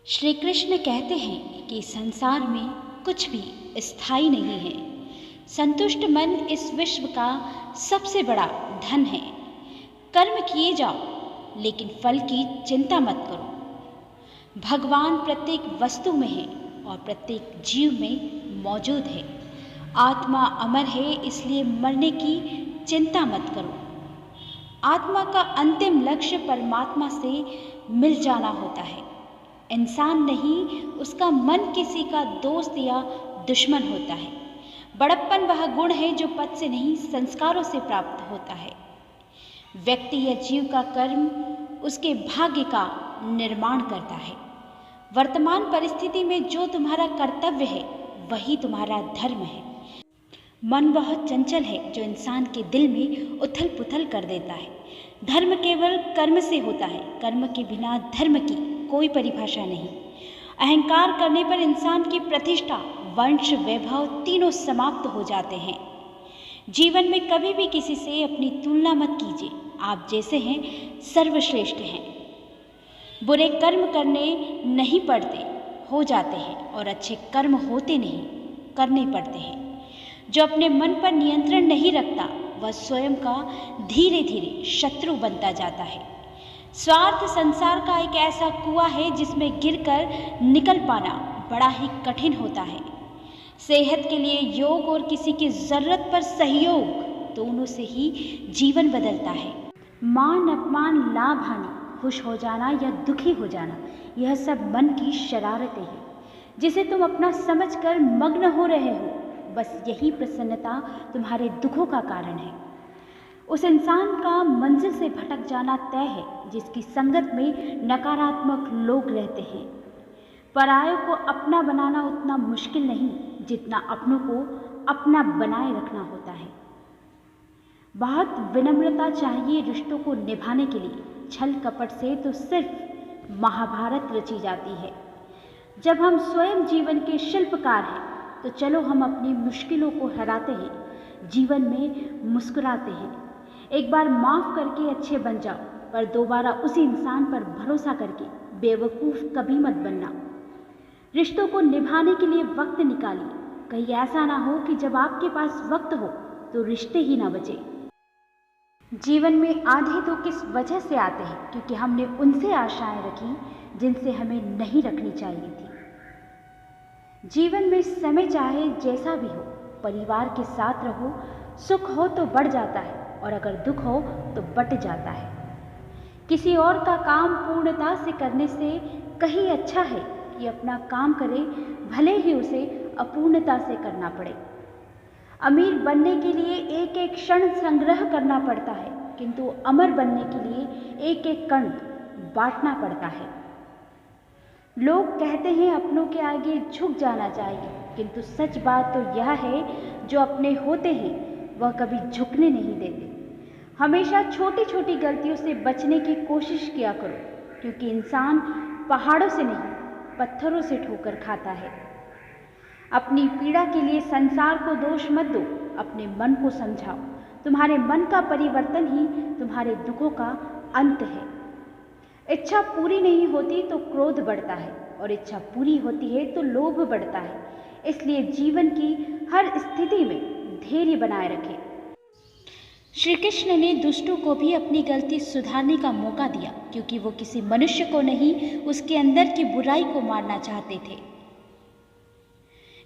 श्री कृष्ण कहते हैं कि संसार में कुछ भी स्थायी नहीं है। संतुष्ट मन इस विश्व का सबसे बड़ा धन है। कर्म किए जाओ लेकिन फल की चिंता मत करो। भगवान प्रत्येक वस्तु में है और प्रत्येक जीव में मौजूद है। आत्मा अमर है, इसलिए मरने की चिंता मत करो। आत्मा का अंतिम लक्ष्य परमात्मा से मिल जाना होता है। इंसान नहीं, उसका मन किसी का दोस्त या दुश्मन होता है। बड़प्पन वह गुण है जो पद से नहीं संस्कारों से प्राप्त होता है। व्यक्ति या जीव का कर्म उसके भाग्य का निर्माण करता है। वर्तमान परिस्थिति में जो तुम्हारा कर्तव्य है वही तुम्हारा धर्म है। मन बहुत चंचल है जो इंसान के दिल में उथल पुथल कर देता है। धर्म केवल कर्म से होता है, कर्म के बिना धर्म की कोई परिभाषा नहीं। अहंकार करने पर इंसान की प्रतिष्ठा, वंश, वैभव तीनों समाप्त हो जाते हैं। जीवन में कभी भी किसी से अपनी तुलना मत कीजिए। आप जैसे हैं सर्वश्रेष्ठ हैं। बुरे कर्म करने नहीं पड़ते, हो जाते हैं, और अच्छे कर्म होते नहीं, करने पड़ते हैं। जो अपने मन पर नियंत्रण नहीं रखता वह स्वयं का धीरे धीरे शत्रु बनता जाता है। स्वार्थ संसार का एक ऐसा कुआं है जिसमें गिरकर निकल पाना बड़ा ही कठिन होता है। सेहत के लिए योग और किसी की जरूरत पर सहयोग, दोनों से ही जीवन बदलता है। मान अपमान, लाभ हानि, खुश हो जाना या दुखी हो जाना, यह सब मन की शरारतें हैं जिसे तुम अपना समझकर मग्न हो रहे हो। बस यही प्रसन्नता तुम्हारे दुखों का कारण है। उस इंसान का मंजिल से भटक जाना तय है जिसकी संगत में नकारात्मक लोग रहते हैं। परायों को अपना बनाना उतना मुश्किल नहीं जितना अपनों को अपना बनाए रखना होता है। बहुत विनम्रता चाहिए रिश्तों को निभाने के लिए। छल कपट से तो सिर्फ महाभारत रची जाती है। जब हम स्वयं जीवन के शिल्पकार हैं तो चलो हम अपनी मुश्किलों को हराते हैं, जीवन में मुस्कुराते हैं। एक बार माफ़ करके अच्छे बन जाओ, पर दोबारा उसी इंसान पर भरोसा करके बेवकूफ़ कभी मत बनना। रिश्तों को निभाने के लिए वक्त निकालिए। कहीं ऐसा ना हो कि जब आपके पास वक्त हो तो रिश्ते ही ना बचे। जीवन में आधे तो किस वजह से आते हैं, क्योंकि हमने उनसे आशाएं रखी जिनसे हमें नहीं रखनी चाहिए थी। जीवन में समय चाहे जैसा भी हो, परिवार के साथ रहो। सुख हो तो बढ़ जाता है और अगर दुख हो तो बट जाता है। किसी और का काम पूर्णता से करने से कहीं अच्छा है कि अपना काम करे, भले ही उसे अपूर्णता से करना पड़े। अमीर बनने के लिए एक एक क्षण संग्रह करना पड़ता है, किंतु अमर बनने के लिए एक एक कण बांटना पड़ता है। लोग कहते हैं अपनों के आगे झुक जाना चाहिए, किंतु सच बात तो यह है जो अपने होते हैं वह कभी झुकने नहीं देते। हमेशा छोटी छोटी गलतियों से बचने की कोशिश किया करो, क्योंकि इंसान पहाड़ों से नहीं पत्थरों से ठोकर खाता है। अपनी पीड़ा के लिए संसार को दोष मत दो, अपने मन को समझाओ। तुम्हारे मन का परिवर्तन ही तुम्हारे दुखों का अंत है। इच्छा पूरी नहीं होती तो क्रोध बढ़ता है, और इच्छा पूरी होती है तो लोभ बढ़ता है। इसलिए जीवन की हर स्थिति में धैर्य बनाए रखें। श्री कृष्ण ने दुष्टों को भी अपनी गलती सुधारने का मौका दिया, क्योंकि वो किसी मनुष्य को नहीं, उसके अंदर की बुराई को मारना चाहते थे।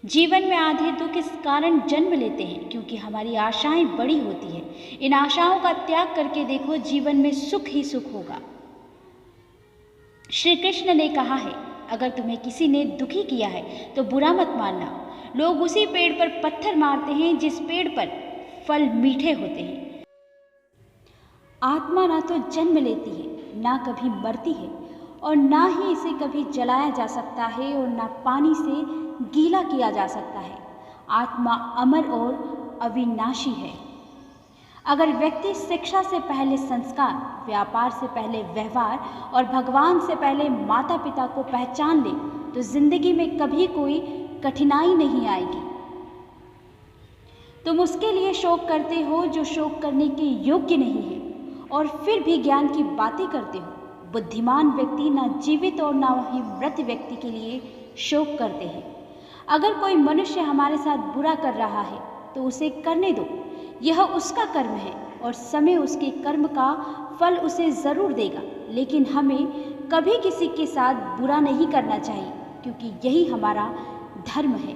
जीवन में आधे दुख इस कारण जन्म लेते हैं क्योंकि हमारी आशाएं बड़ी होती हैं। इन आशाओं का त्याग करके देखो, जीवन में सुख ही सुख होगा। श्री कृष्ण ने कहा है, अगर तुम्हें किसी ने दुखी किया है तो बुरा मत मानना। लोग उसी पेड़ पर पत्थर मारते हैं जिस पेड़ पर फल मीठे होते हैं। आत्मा ना तो जन्म लेती है, ना कभी मरती है, और ना ही इसे कभी जलाया जा सकता है और ना पानी से गीला किया जा सकता है। आत्मा अमर और अविनाशी है। अगर व्यक्ति शिक्षा से पहले संस्कार, व्यापार से पहले व्यवहार और भगवान से पहले माता पिता को पहचान ले तो जिंदगी में कभी कोई कठिनाई नहीं आएगी। तुम उसके लिए शोक करते हो जो शोक करने के योग्य नहीं है, और फिर भी ज्ञान की बातें करते हो। बुद्धिमान व्यक्ति न जीवित और न ही मृत व्यक्ति के लिए शोक करते हैं। अगर कोई मनुष्य हमारे साथ बुरा कर रहा है तो उसे करने दो, यह उसका कर्म है और समय उसके कर्म का फल उसे ज़रूर देगा। लेकिन हमें कभी किसी के साथ बुरा नहीं करना चाहिए, क्योंकि यही हमारा धर्म है।